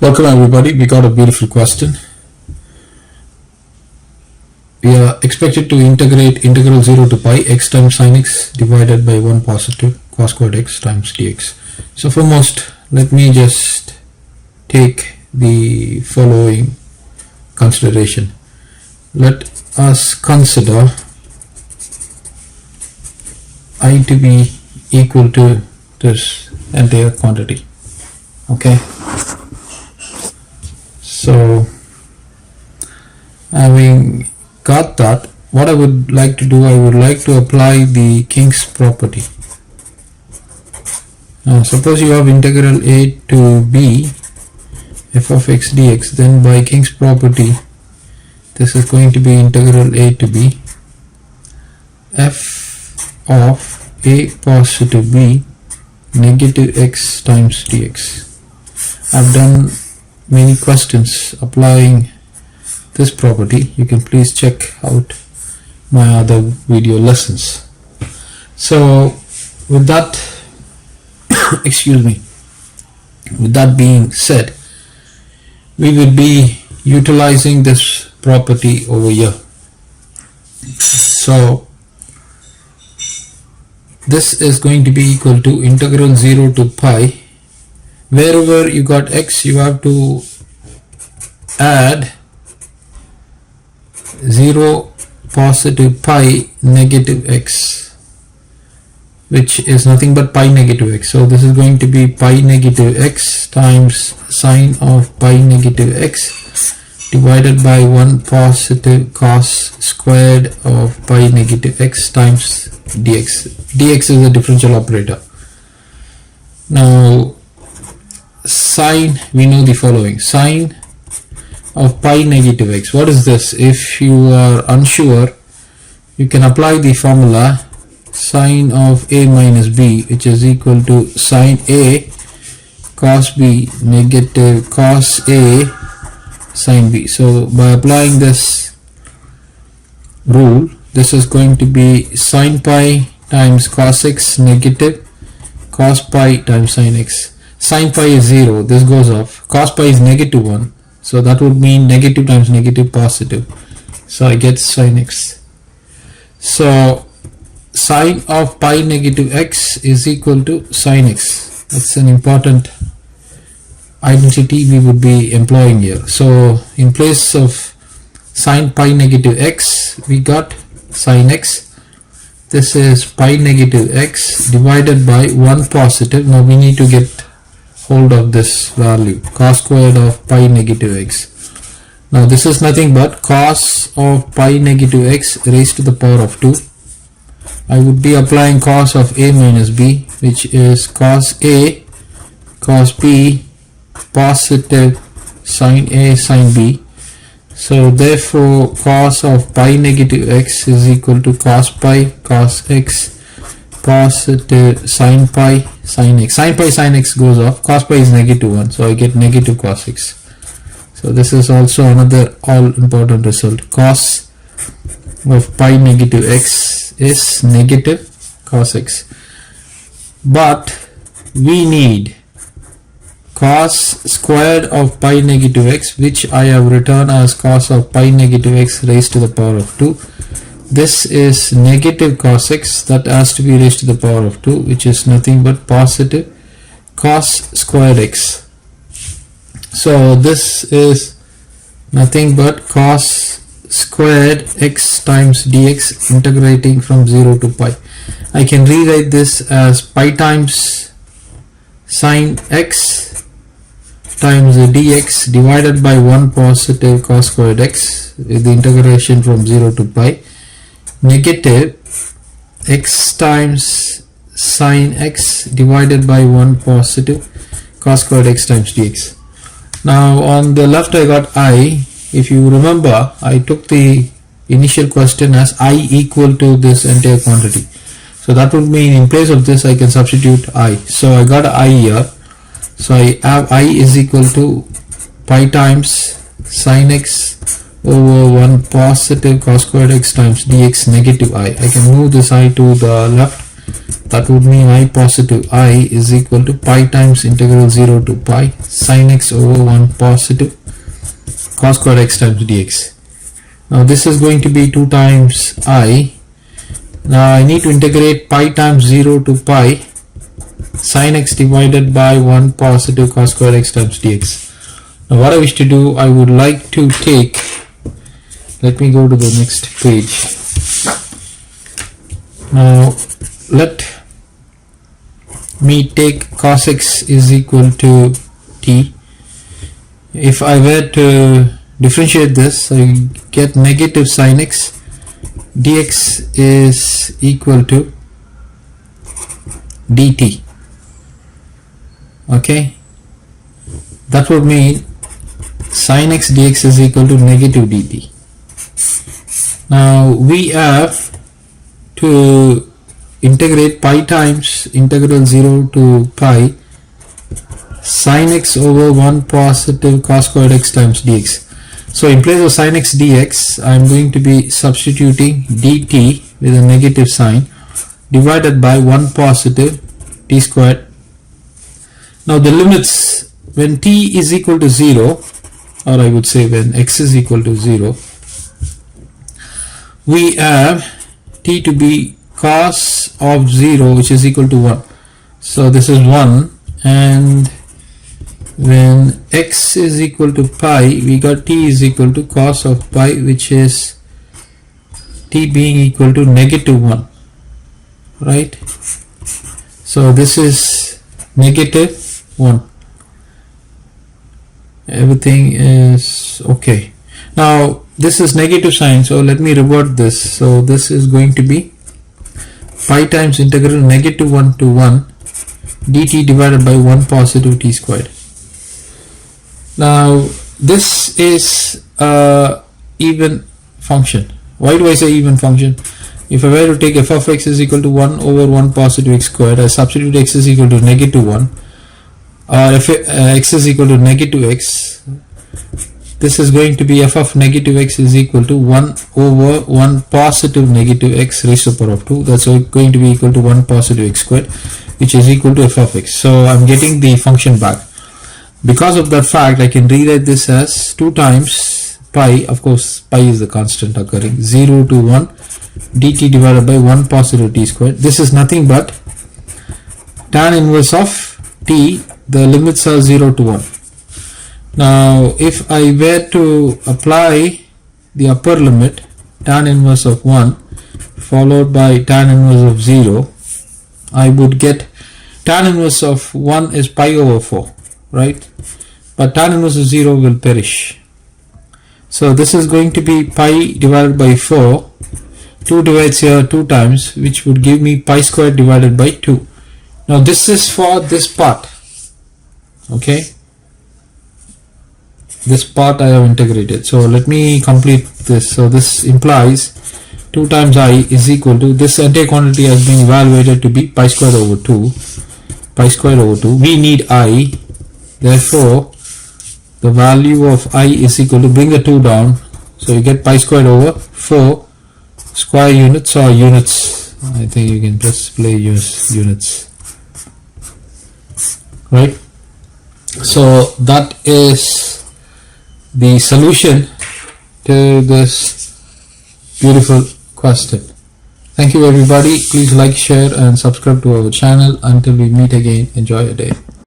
Welcome everybody. We got a beautiful question. We are expected to integrate integral 0 to pi x times sin x divided by 1 positive cos squared x times dx. So foremost, let me just take the following consideration. Let us consider I to be equal to this entire quantity. Okay. So having got that, what I would like to do, I would like to apply the King's property. Now suppose you have integral a to b f of x dx, then by King's property this is going to be integral a to b f of a positive b negative x times dx. I've done many questions applying this property. You can please check out my other video lessons. So with that excuse me, with that being said, we will be utilizing this property over here. So this is going to be equal to integral 0 to pi. Wherever you got x, you have to add 0 positive pi negative x, which is nothing but pi negative x. So this is going to be pi negative x times sine of pi negative x divided by 1 positive cos squared of pi negative x times dx. Dx is a differential operator. Now sine, we know the following: sine of pi negative x. What is this? If you are unsure, you can apply the formula sine of a minus b, which is equal to sine a cos b negative cos a sine b. So by applying this rule, this is going to be sine pi times cos x negative cos pi times sine x. Sine pi is 0, this goes off. Cos pi is negative 1, so that would mean negative times negative positive. So I get sine x. So sine of pi negative x is equal to sine x. That's an important identity we would be employing here. So in place of sine pi negative x, we got sine x. This is pi negative x divided by 1 positive. Now we need to get hold of this value, cos squared of pi negative x. Now this is nothing but cos of pi negative x raised to the power of 2. I would be applying cos of a minus b, which is cos a cos b positive sine a sine b. So therefore cos of pi negative x is equal to cos pi cos x positive sine pi sine x. Sine pi sine x goes off. Cos pi is negative 1, so I get negative cos x. So this is also another all important result. Cos of pi negative x is negative cos x. But we need cos squared of pi negative x, which I have written as cos of pi negative x raised to the power of 2. This is negative cos x, that has to be raised to the power of 2, which is nothing but positive cos squared x. So this is nothing but cos squared x times dx integrating from 0 to pi. I can rewrite this as pi times sine x times dx divided by 1 positive cos squared x with the integration from 0 to pi negative x times sine x divided by 1 positive cos squared x times dx. Now on the left I got I. If you remember, I took the initial question as I equal to this entire quantity. So that would mean in place of this I can substitute I. So I got I here. So I have I is equal to pi times sine x over 1 positive cos squared x times dx negative I. I can move this I to the left. That would mean I positive I is equal to pi times integral 0 to pi sin x over 1 positive cos squared x times dx. Now this is going to be 2 times I. Now I need to integrate pi times 0 to pi sin x divided by 1 positive cos squared x times dx. Now what I wish to do, I would like to take, let me go to the next page. Now let me take cos x is equal to t. If I were to differentiate this, I get negative sin x dx is equal to dt. Okay, that would mean sin x dx is equal to negative dt. Now we have to integrate pi times integral 0 to pi sin x over 1 positive cos squared x times dx. So in place of sin x dx, I am going to be substituting dt with a negative sign divided by 1 positive t squared. Now the limits when t is equal to 0, or I would say when x is equal to 0, we have t to be cos of 0, which is equal to 1. So this is 1, and when x is equal to pi, we got t is equal to cos of pi, which is t being equal to negative 1, right? So this is negative 1. Everything is okay. Now this is negative sign, so let me revert this. So this is going to be pi times integral negative 1 to 1 dt divided by 1 positive t squared. Now this is a even function. Why do I say even function? If I were to take f of x is equal to 1 over 1 positive x squared, I substitute x is equal to negative 1, or if x is equal to negative x, this is going to be f of negative x is equal to 1 over 1 positive negative x raised to the power of 2. That's going to be equal to 1 positive x squared, which is equal to f of x. So I'm getting the function back. Because of that fact, I can rewrite this as 2 times pi, of course pi is the constant occurring, 0 to 1 dt divided by 1 positive t squared. This is nothing but tan inverse of t, the limits are 0 to 1. Now if I were to apply the upper limit, tan inverse of 1 followed by tan inverse of 0, I would get tan inverse of 1 is pi over 4, right? But tan inverse of 0 will perish. So this is going to be pi divided by 4. 2 divides here 2 times, which would give me pi squared divided by 2. Now this is for this part. Okay, this part I have integrated. So let me complete this. So this implies 2 times I is equal to, this entire quantity has been evaluated to be pi squared over 2. Pi squared over 2. We need I. Therefore, the value of I is equal to, bring the 2 down. So you get pi squared over 4 square units or units. I think you can just play units. Right? So that is the solution to this beautiful question. Thank you everybody. Please like, share and subscribe to our channel. Until we meet again, enjoy your day.